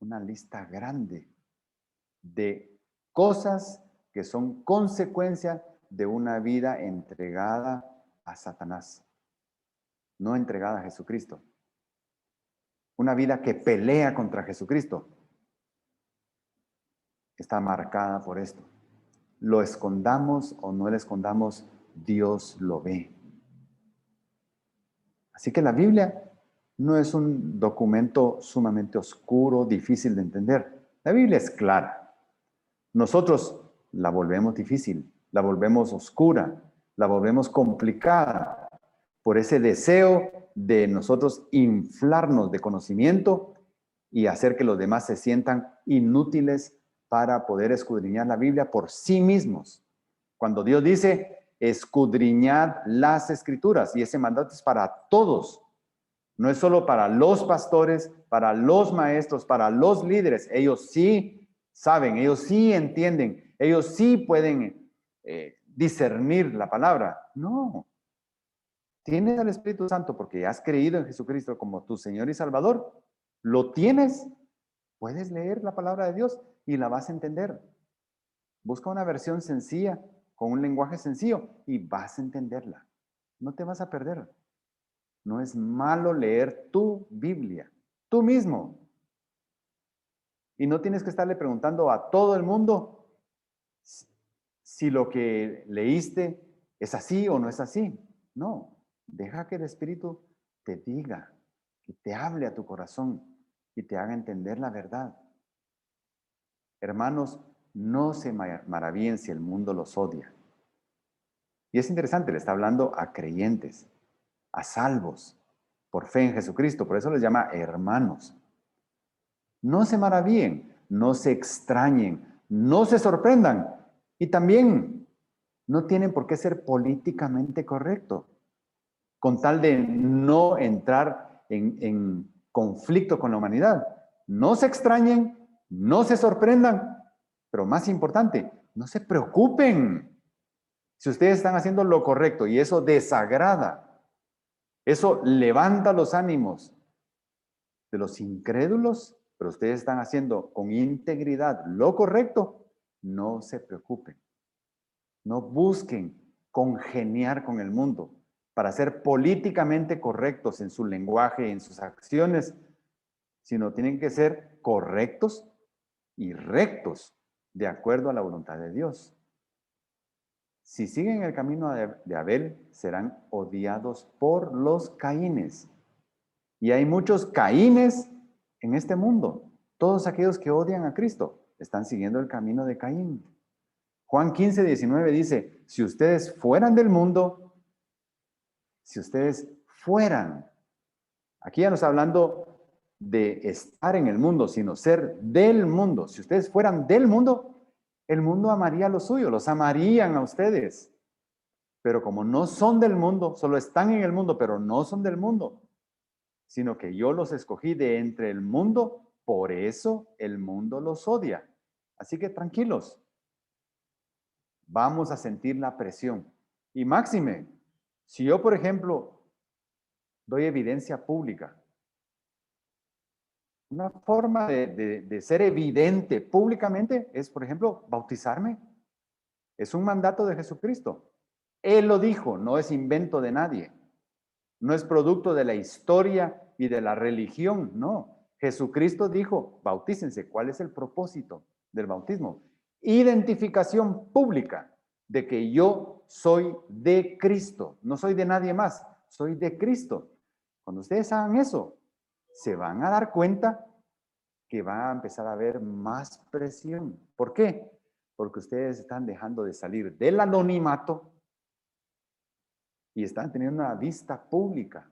Una lista grande de cosas que son consecuencia de una vida entregada a Satanás, no entregada a Jesucristo. Una vida que pelea contra Jesucristo está marcada por esto. Lo escondamos o no lo escondamos, Dios lo ve. Así que la Biblia no es un documento sumamente oscuro, difícil de entender. La Biblia es clara. Nosotros la volvemos difícil, la volvemos oscura, la volvemos complicada por ese deseo de nosotros inflarnos de conocimiento y hacer que los demás se sientan inútiles para poder escudriñar la Biblia por sí mismos. Cuando Dios dice, escudriñad las Escrituras, y ese mandato es para todos, no es solo para los pastores, para los maestros, para los líderes. Ellos sí saben, ellos sí entienden, ellos sí pueden discernir la palabra. No, tienes al Espíritu Santo porque has creído en Jesucristo como tu Señor y Salvador. Lo tienes, puedes leer la palabra de Dios y la vas a entender. Busca una versión sencilla, con un lenguaje sencillo, y vas a entenderla. No te vas a perder. No es malo leer tu Biblia, tú mismo. Y no tienes que estarle preguntando a todo el mundo si lo que leíste es así o no es así. No, deja que el Espíritu te diga, que te hable a tu corazón y te haga entender la verdad. Hermanos, no se maravillen si el mundo los odia. Y es interesante, le está hablando a creyentes, a salvos, por fe en Jesucristo. Por eso les llama hermanos. No se maravillen, no se extrañen, no se sorprendan. Y también no tienen por qué ser políticamente correcto, con tal de no entrar en conflicto con la humanidad. No se extrañen, no se sorprendan, pero más importante, no se preocupen. Si ustedes están haciendo lo correcto y eso desagrada, eso levanta los ánimos de los incrédulos, pero ustedes están haciendo con integridad lo correcto, no se preocupen. No busquen congeniar con el mundo para ser políticamente correctos en su lenguaje, en sus acciones, sino tienen que ser correctos y rectos de acuerdo a la voluntad de Dios. Si siguen el camino de Abel, serán odiados por los Caínes. Y hay muchos Caínes en este mundo. Todos aquellos que odian a Cristo están siguiendo el camino de Caín. Juan 15:19 dice, si ustedes fueran del mundo, si ustedes fueran, aquí ya no está hablando de estar en el mundo, sino ser del mundo. Si ustedes fueran del mundo, el mundo amaría lo suyo, los amarían a ustedes. Pero como no son del mundo, solo están en el mundo, pero no son del mundo, sino que yo los escogí de entre el mundo, por eso el mundo los odia. Así que tranquilos, vamos a sentir la presión. Y máxime, si yo, por ejemplo, doy evidencia pública, una forma de ser evidente públicamente es, por ejemplo, bautizarme. Es un mandato de Jesucristo. Él lo dijo, no es invento de nadie. No es producto de la historia y de la religión, no. Jesucristo dijo, bautícense. ¿Cuál es el propósito del bautismo? Identificación pública de que yo soy de Cristo. No soy de nadie más, soy de Cristo. Cuando ustedes hagan eso, se van a dar cuenta que va a empezar a haber más presión. ¿Por qué? Porque ustedes están dejando de salir del anonimato y están teniendo una vista pública.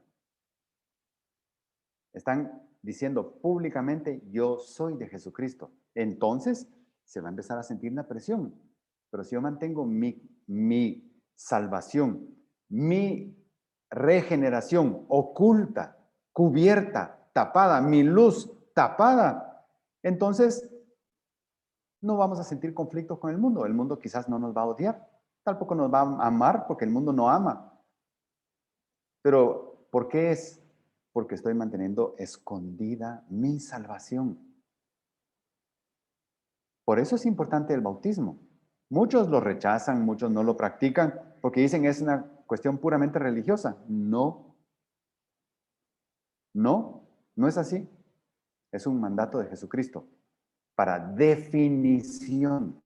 Están diciendo públicamente, yo soy de Jesucristo. Entonces, se va a empezar a sentir una presión. Pero si yo mantengo mi salvación, mi regeneración oculta cubierta, tapada, mi luz tapada, entonces no vamos a sentir conflictos con el mundo. El mundo quizás no nos va a odiar, tampoco nos va a amar porque el mundo no ama. Pero, ¿por qué es? Porque estoy manteniendo escondida mi salvación. Por eso es importante el bautismo. Muchos lo rechazan, muchos no lo practican, porque dicen es una cuestión puramente religiosa. No, no es así. Es un mandato de Jesucristo para definición.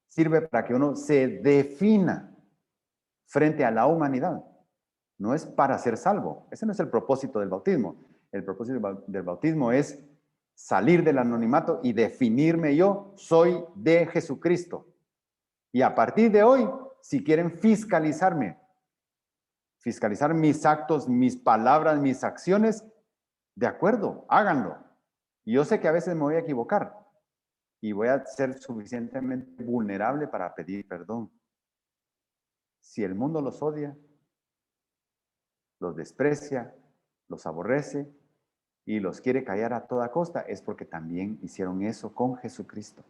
Sirve para que uno se defina frente a la humanidad. No es para ser salvo. Ese no es el propósito del bautismo. El propósito del bautismo es salir del anonimato y definirme yo, soy de Jesucristo. Y a partir de hoy, si quieren fiscalizarme, fiscalizar mis actos, mis palabras, mis acciones, de acuerdo, háganlo. Y yo sé que a veces me voy a equivocar y voy a ser suficientemente vulnerable para pedir perdón. Si el mundo los odia, los desprecia, los aborrece y los quiere callar a toda costa, es porque también hicieron eso con Jesucristo.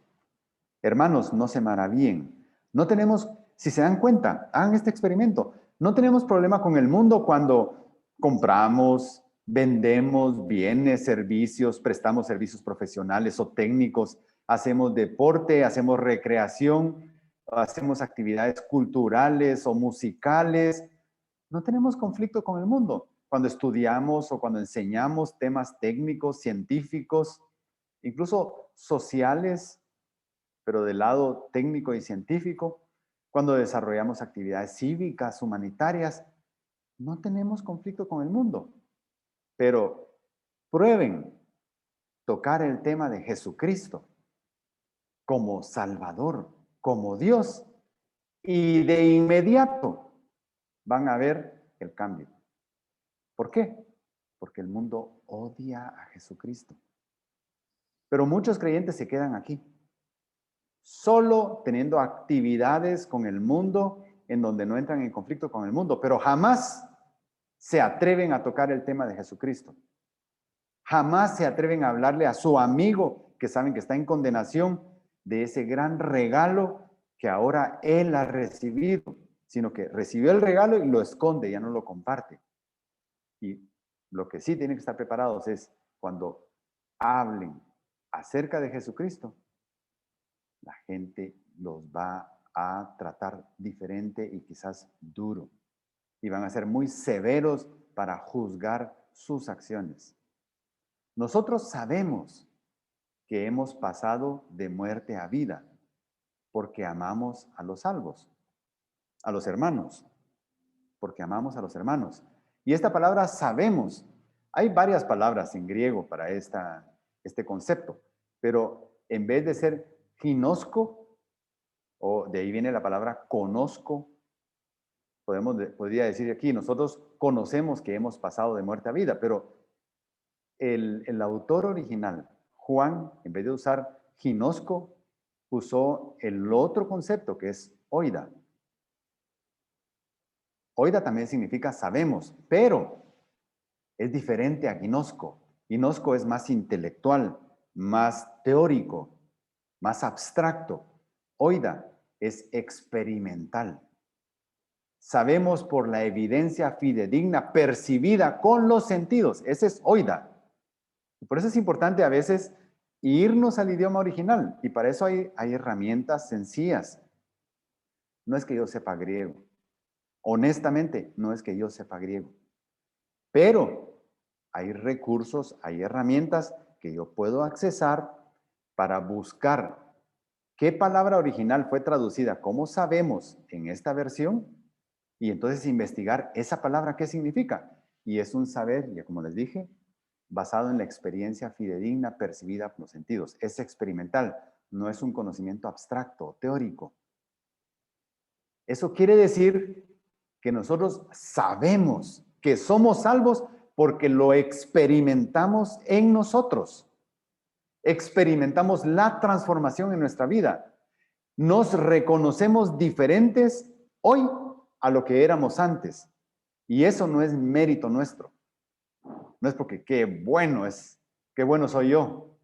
Hermanos, no se maravillen. No tenemos, si se dan cuenta, hagan este experimento. No tenemos problema con el mundo cuando compramos, vendemos bienes, servicios, prestamos servicios profesionales o técnicos, hacemos deporte, hacemos recreación, hacemos actividades culturales o musicales. No tenemos conflicto con el mundo. Cuando estudiamos o cuando enseñamos temas técnicos, científicos, incluso sociales, pero del lado técnico y científico, cuando desarrollamos actividades cívicas, humanitarias, no tenemos conflicto con el mundo. Pero prueben tocar el tema de Jesucristo como Salvador, como Dios, y de inmediato van a ver el cambio. ¿Por qué? Porque el mundo odia a Jesucristo. Pero muchos creyentes se quedan aquí, solo teniendo actividades con el mundo en donde no entran en conflicto con el mundo, pero jamás se atreven a tocar el tema de Jesucristo. Jamás se atreven a hablarle a su amigo que saben que está en condenación de ese gran regalo que ahora él ha recibido, sino que recibió el regalo y lo esconde, ya no lo comparte. Y lo que sí tienen que estar preparados es cuando hablen acerca de Jesucristo, la gente los va a tratar diferente y quizás duro. Y van a ser muy severos para juzgar sus acciones. Nosotros sabemos que hemos pasado de muerte a vida porque amamos a los salvos, a los hermanos, porque amamos a los hermanos. Y esta palabra sabemos, hay varias palabras en griego para este concepto, pero en vez de ser ginosco, o de ahí viene la palabra conozco, podría decir aquí, nosotros conocemos que hemos pasado de muerte a vida, pero el autor original, Juan, en vez de usar ginosco, usó el otro concepto que es oida. Oida también significa sabemos, pero es diferente a ginosco. Ginosco es más intelectual, más teórico, más abstracto. Oida es experimental. Sabemos por la evidencia fidedigna percibida con los sentidos. Ese es oida. Por eso es importante a veces irnos al idioma original. Y para eso hay herramientas sencillas. No es que yo sepa griego. Honestamente, no es que yo sepa griego. Pero hay recursos, hay herramientas que yo puedo accesar para buscar qué palabra original fue traducida, cómo sabemos en esta versión, y entonces investigar esa palabra qué significa. Y es un saber, ya como les dije, basado en la experiencia fidedigna percibida por los sentidos. Es experimental, no es un conocimiento abstracto, teórico. Eso quiere decir que nosotros sabemos que somos salvos porque lo experimentamos en nosotros. Experimentamos la transformación en nuestra vida. Nos reconocemos diferentes hoy a lo que éramos antes. Y eso no es mérito nuestro. No es porque qué bueno soy yo,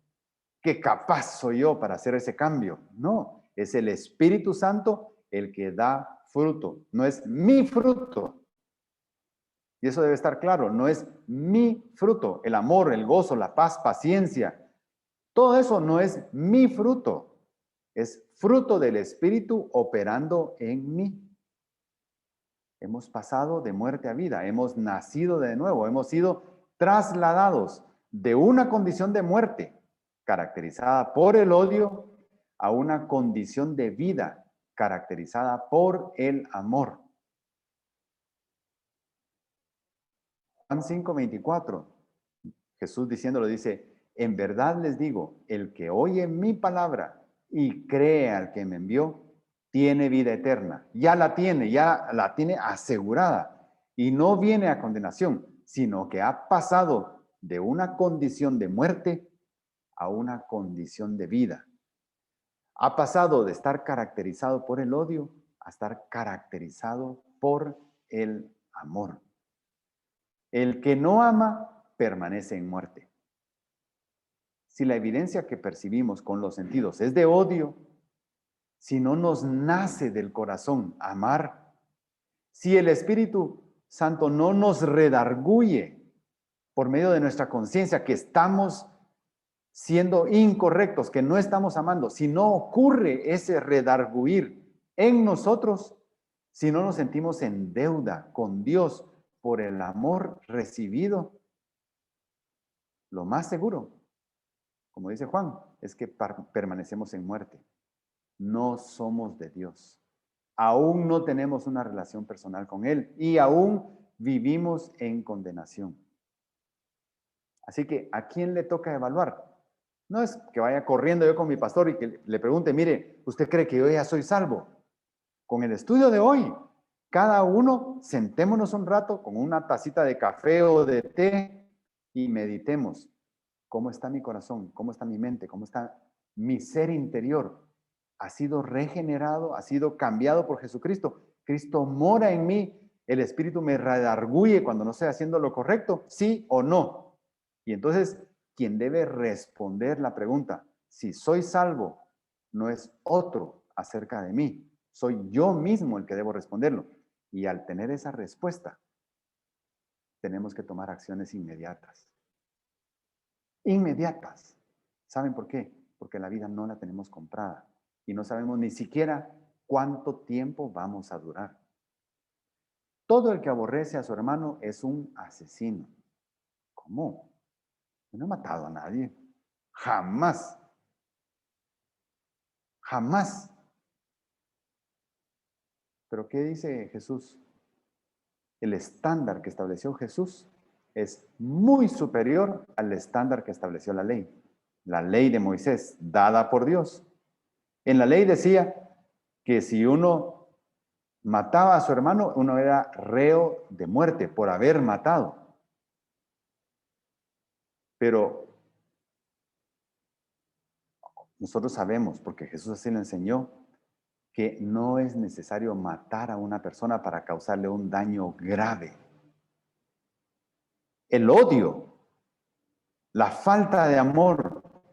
qué capaz soy yo para hacer ese cambio. No, es el Espíritu Santo el que da fruto. No es mi fruto. Y eso debe estar claro. No es mi fruto. El amor, el gozo, la paz, paciencia. Todo eso no es mi fruto. Es fruto del Espíritu operando en mí. Hemos pasado de muerte a vida. Hemos nacido de nuevo. Hemos sido trasladados de una condición de muerte caracterizada por el odio a una condición de vida caracterizada por el amor. Juan 5:24, Jesús diciéndolo dice, en verdad les digo, el que oye mi palabra y cree al que me envió, tiene vida eterna. Ya la tiene asegurada y no viene a condenación, sino que ha pasado de una condición de muerte a una condición de vida. Ha pasado de estar caracterizado por el odio a estar caracterizado por el amor. El que no ama permanece en muerte. Si la evidencia que percibimos con los sentidos es de odio, si no nos nace del corazón amar, si el Espíritu Santo no nos redarguye por medio de nuestra conciencia que estamos siendo incorrectos, que no estamos amando, si no ocurre ese redarguir en nosotros, si no nos sentimos en deuda con Dios por el amor recibido, lo más seguro, como dice Juan, es que permanecemos en muerte. No somos de Dios. Aún no tenemos una relación personal con Él y aún vivimos en condenación. Así que, ¿a quién le toca evaluar? No es que vaya corriendo yo con mi pastor y que le pregunte, mire, ¿usted cree que yo ya soy salvo? Con el estudio de hoy, cada uno sentémonos un rato con una tacita de café o de té y meditemos. ¿Cómo está mi corazón? ¿Cómo está mi mente? ¿Cómo está mi ser interior? ¿Ha sido regenerado? ¿Ha sido cambiado por Jesucristo? ¿Cristo mora en mí? ¿El Espíritu me redarguye cuando no estoy haciendo lo correcto? ¿Sí o no? Y entonces, quien debe responder la pregunta, si soy salvo, no es otro acerca de mí. Soy yo mismo el que debo responderlo. Y al tener esa respuesta, tenemos que tomar acciones inmediatas. Inmediatas. ¿Saben por qué? Porque la vida no la tenemos comprada y no sabemos ni siquiera cuánto tiempo vamos a durar. Todo el que aborrece a su hermano es un asesino. ¿Cómo? Yo no he matado a nadie. Jamás. Jamás. ¿Pero qué dice Jesús? El estándar que estableció Jesús es muy superior al estándar que estableció la ley de Moisés, dada por Dios. En la ley decía que si uno mataba a su hermano, uno era reo de muerte por haber matado. Pero nosotros sabemos, porque Jesús así lo enseñó, que no es necesario matar a una persona para causarle un daño grave. El odio, la falta de amor,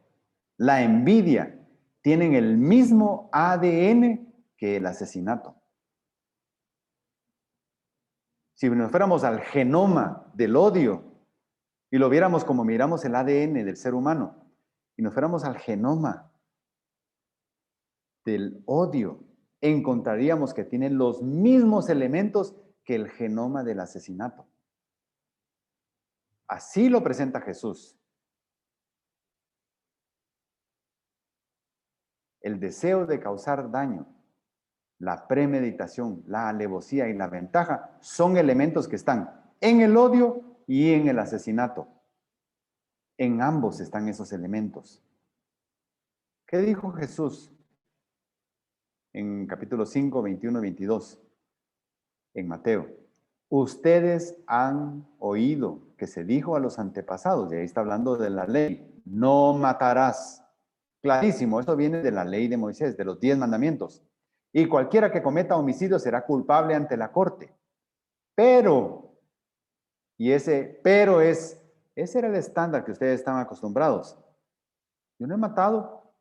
la envidia, tienen el mismo ADN que el asesinato. Si nos fuéramos al genoma del odio y lo viéramos como miramos el ADN del ser humano, y nos fuéramos al genoma del odio, encontraríamos que tienen los mismos elementos que el genoma del asesinato. Así lo presenta Jesús. El deseo de causar daño, la premeditación, la alevosía y la ventaja son elementos que están en el odio y en el asesinato. En ambos están esos elementos. ¿Qué dijo Jesús en capítulo 5, 21 y 22 en Mateo? Ustedes han oído que se dijo a los antepasados, y ahí está hablando de la ley, no matarás. Clarísimo, eso viene de la ley de Moisés, de los 10 mandamientos. Y cualquiera que cometa homicidio será culpable ante la corte. Pero, y ese pero es Ese era el estándar que ustedes estaban acostumbrados. Yo no he matado,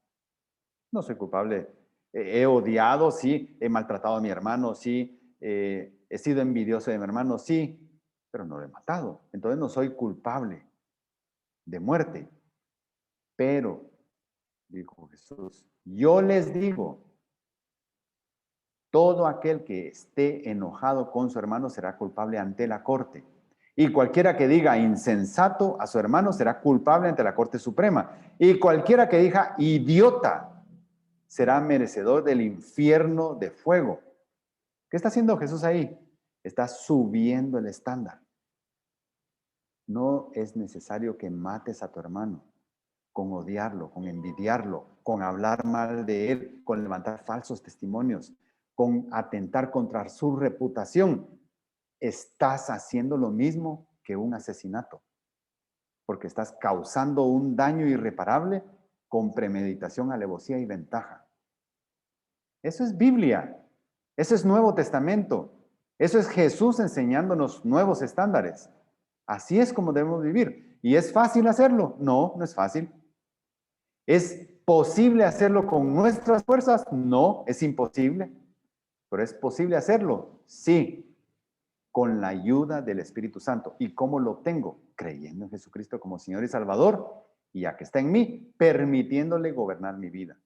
no soy culpable. He odiado, sí. He maltratado a mi hermano, sí. He sido envidioso de mi hermano, sí. Pero no lo he matado. Entonces no soy culpable de muerte. Pero, dijo Jesús, yo les digo, todo aquel que esté enojado con su hermano será culpable ante la corte. Y cualquiera que diga insensato a su hermano será culpable ante la Corte Suprema. Y cualquiera que diga idiota será merecedor del infierno de fuego. ¿Qué está haciendo Jesús ahí? Está subiendo el estándar. No es necesario que mates a tu hermano con odiarlo, con envidiarlo, con hablar mal de él, con levantar falsos testimonios, con atentar contra su reputación. Estás haciendo lo mismo que un asesinato, porque estás causando un daño irreparable con premeditación, alevosía y ventaja. Eso es Biblia, eso es Nuevo Testamento, eso es Jesús enseñándonos nuevos estándares. Así es como debemos vivir. ¿Y es fácil hacerlo? No, no es fácil. ¿Es posible hacerlo con nuestras fuerzas? No, es imposible. ¿Pero es posible hacerlo? Sí, con la ayuda del Espíritu Santo. ¿Y cómo lo tengo? Creyendo en Jesucristo como Señor y Salvador, y ya que está en mí, permitiéndole gobernar mi vida.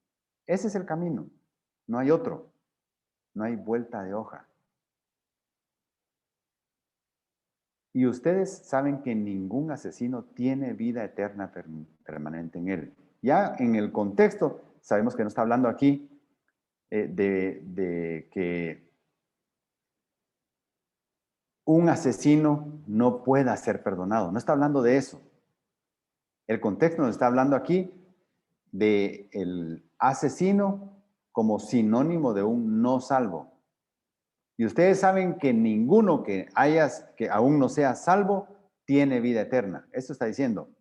Ese es el camino. No hay otro. No hay vuelta de hoja. Y ustedes saben que ningún asesino tiene vida eterna permanente en él. Ya en el contexto, sabemos que no está hablando aquí de que un asesino no pueda ser perdonado. No está hablando de eso. El contexto nos está hablando aquí de el asesino como sinónimo de un no salvo. Y ustedes saben que ninguno que aún no sea salvo tiene vida eterna. Eso está diciendo.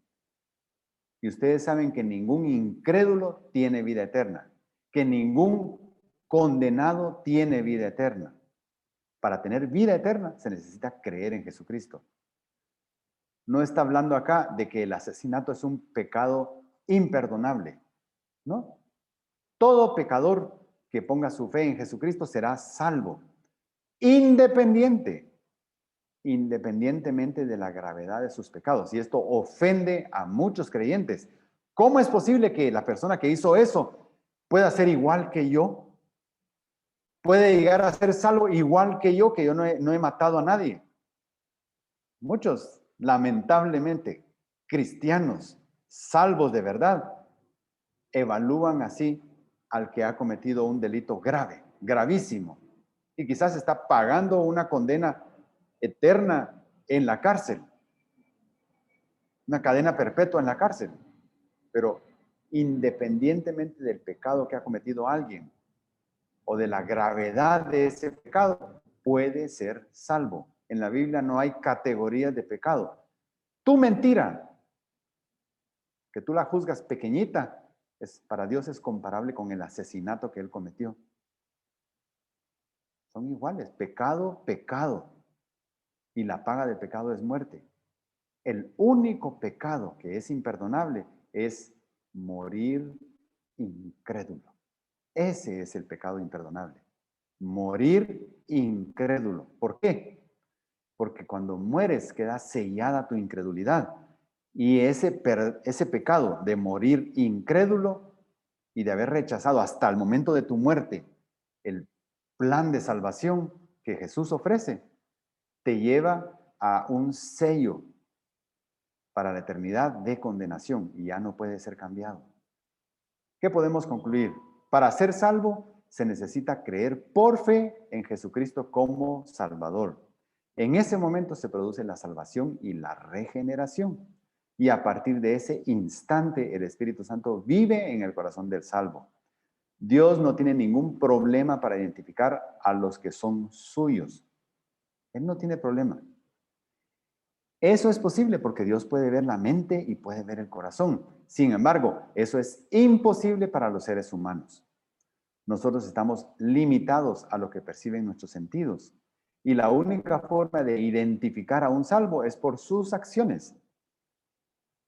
Y ustedes saben que ningún incrédulo tiene vida eterna, que ningún condenado tiene vida eterna. Para tener vida eterna se necesita creer en Jesucristo. No está hablando acá de que el asesinato es un pecado imperdonable, ¿no? Todo pecador que ponga su fe en Jesucristo será salvo, independientemente de la gravedad de sus pecados. Y esto ofende a muchos creyentes. ¿Cómo es posible que la persona que hizo eso pueda ser igual que yo? Puede llegar a ser salvo igual que yo no he matado a nadie. Muchos, lamentablemente, cristianos salvos de verdad, evalúan así al que ha cometido un delito grave, gravísimo, y quizás está pagando una condena eterna en la cárcel, una cadena perpetua en la cárcel. Pero independientemente del pecado que ha cometido alguien o de la gravedad de ese pecado, puede ser salvo. En la Biblia no hay categorías de pecado. Tu mentira, que tú la juzgas pequeñita, para Dios es comparable con el asesinato que él cometió. Son iguales, pecado, pecado. Y la paga del pecado es muerte. El único pecado que es imperdonable es morir incrédulo. Ese es el pecado imperdonable. Morir incrédulo. ¿Por qué? Porque cuando mueres queda sellada tu incredulidad. Y ese pecado de morir incrédulo y de haber rechazado hasta el momento de tu muerte el plan de salvación que Jesús ofrece, te lleva a un sello para la eternidad de condenación y ya no puede ser cambiado. ¿Qué podemos concluir? Para ser salvo se necesita creer por fe en Jesucristo como Salvador. En ese momento se produce la salvación y la regeneración. Y a partir de ese instante el Espíritu Santo vive en el corazón del salvo. Dios no tiene ningún problema para identificar a los que son suyos. Él no tiene problema. Eso es posible porque Dios puede ver la mente y puede ver el corazón. Sin embargo, eso es imposible para los seres humanos. Nosotros estamos limitados a lo que perciben nuestros sentidos. Y la única forma de identificar a un salvo es por sus acciones.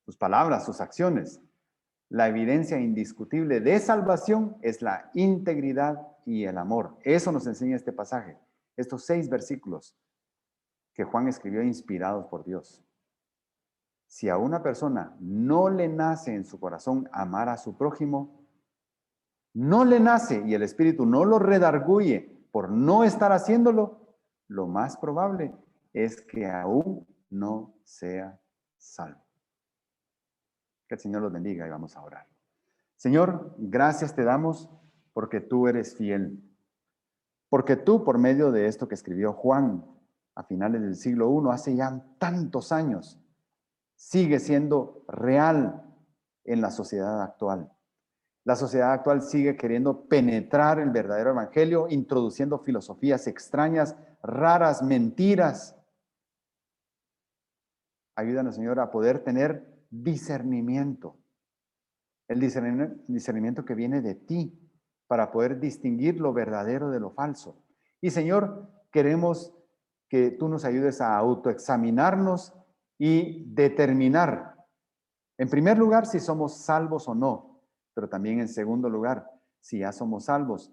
sus palabras, sus acciones. La evidencia indiscutible de salvación es la integridad y el amor. Eso nos enseña este pasaje, estos 6 versículos que Juan escribió inspirados por Dios. Si a una persona no le nace en su corazón amar a su prójimo, no le nace y el Espíritu no lo redarguye por no estar haciéndolo, lo más probable es que aún no sea salvo. Que el Señor los bendiga y vamos a orar. Señor, gracias te damos porque tú eres fiel. Porque tú, por medio de esto que escribió Juan a finales del siglo I, hace ya tantos años, sigue siendo real en la sociedad actual. La sociedad actual sigue queriendo penetrar el verdadero evangelio, introduciendo filosofías extrañas, raras, mentiras. Ayúdanos, Señor, a poder tener discernimiento. El discernimiento que viene de ti para poder distinguir lo verdadero de lo falso. Y, Señor, queremos que tú nos ayudes a autoexaminarnos y determinar, en primer lugar, si somos salvos o no, pero también en segundo lugar, si ya somos salvos,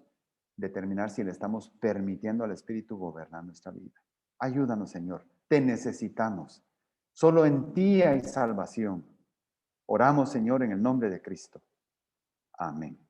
determinar si le estamos permitiendo al Espíritu gobernar nuestra vida. Ayúdanos, Señor, te necesitamos. Solo en ti hay salvación. Oramos, Señor, en el nombre de Cristo. Amén.